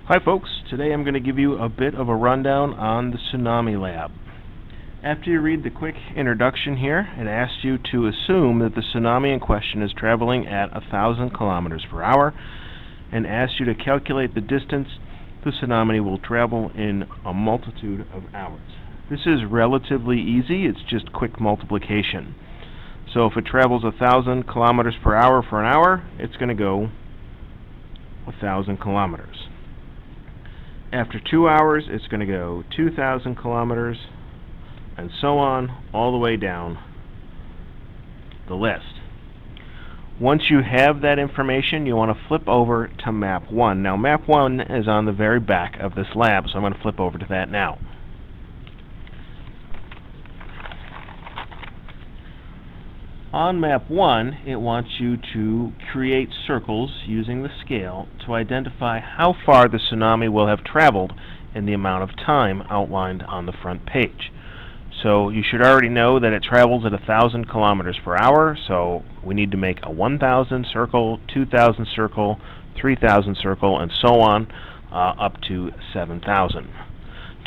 Hi folks, today I'm going to give you a bit of a rundown on the Tsunami Lab. After you read the quick introduction here, it asks you to assume that the tsunami in question is traveling at 1,000 kilometers per hour and asks you to calculate the distance the tsunami will travel in a multitude of hours. This is relatively easy, it's just quick multiplication. So if it travels 1,000 kilometers per hour for an hour, it's going to go 1,000 kilometers. After 2 hours, it's going to go 2,000 kilometers, and so on, all the way down the list. Once you have that information, you want to flip over to Map 1. Now, Map 1 is on the very back of this lab, so I'm going to flip over to that now. On Map 1, it wants you to create circles using the scale to identify how far the tsunami will have traveled in the amount of time outlined on the front page. So you should already know that it travels at 1,000 kilometers per hour, so we need to make a 1,000 circle, 2,000 circle, 3,000 circle, and so on up to 7,000.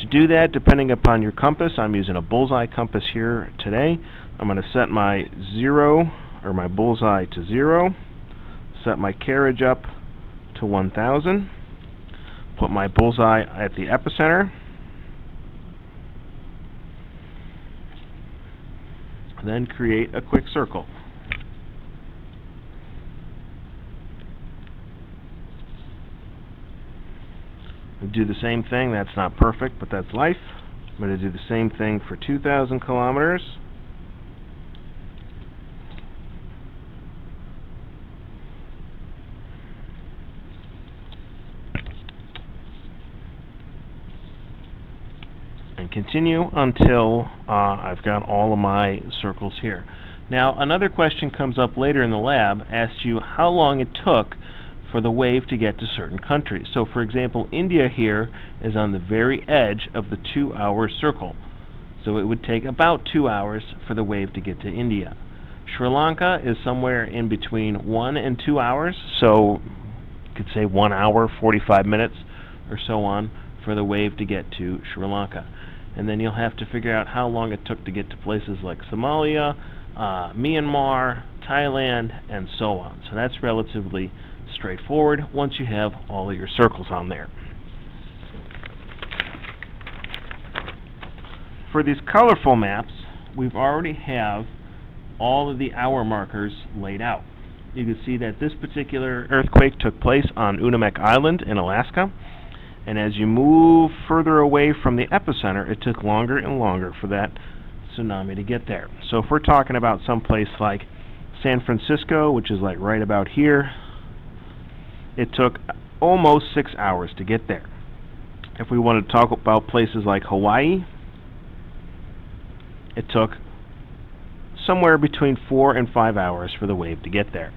To do that, depending upon your compass, I'm using a bullseye compass here today. I'm going to set my bullseye to 0, set my carriage up to 1,000, put my bullseye at the epicenter, then create a quick circle. Do the same thing. That's not perfect, but that's life. I'm going to do the same thing for 2,000 kilometers. And continue until I've got all of my circles here. Now, another question comes up later in the lab, asks you how long it took for the wave to get to certain countries. So, for example, India here is on the very edge of the 2-hour circle. So it would take about 2 hours for the wave to get to India. Sri Lanka is somewhere in between 1 and 2 hours, so you could say 1 hour, 45 minutes, or so on, for the wave to get to Sri Lanka. And then you'll have to figure out how long it took to get to places like Somalia, Myanmar, Thailand, and so on. So that's relatively straightforward once you have all of your circles on there. For these colorful maps, we've already have all of the hour markers laid out. You can see that this particular earthquake took place on Tsunami Island in Alaska. And as you move further away from the epicenter, it took longer and longer for that tsunami to get there. So if we're talking about some place like San Francisco, which is like right about here, it took almost 6 hours to get there. If we want to talk about places like Hawaii, it took somewhere between 4 and 5 hours for the wave to get there.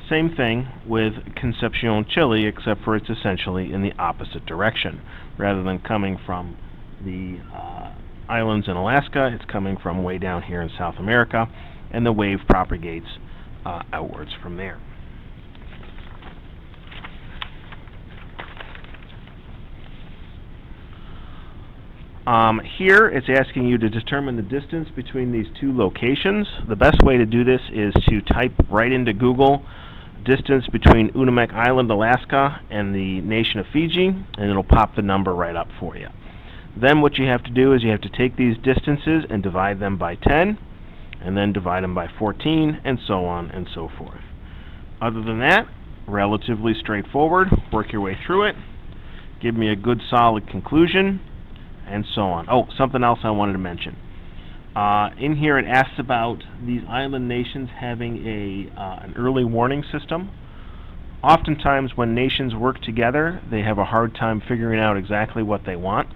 Same thing with Concepcion, Chile, except for it's essentially in the opposite direction. Rather than coming from the islands in Alaska, it's coming from way down here in South America, and the wave propagates outwards from there. Here it's asking you to determine the distance between these two locations. The best way to do this is to type right into Google distance between Tsunami Island, Alaska, and the nation of Fiji, and it'll pop the number right up for you. Then what you have to do is you have to take these distances and divide them by 10, and then divide them by 14, and so on and so forth. Other than that, relatively straightforward. Work your way through it, give me a good solid conclusion, and so on. Oh, something else I wanted to mention. In here it asks about these island nations having an early warning system. Oftentimes when nations work together, they have a hard time figuring out exactly what they want,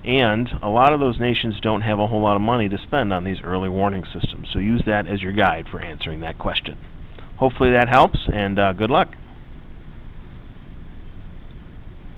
and a lot of those nations don't have a whole lot of money to spend on these early warning systems. So use that as your guide for answering that question. Hopefully that helps, and good luck.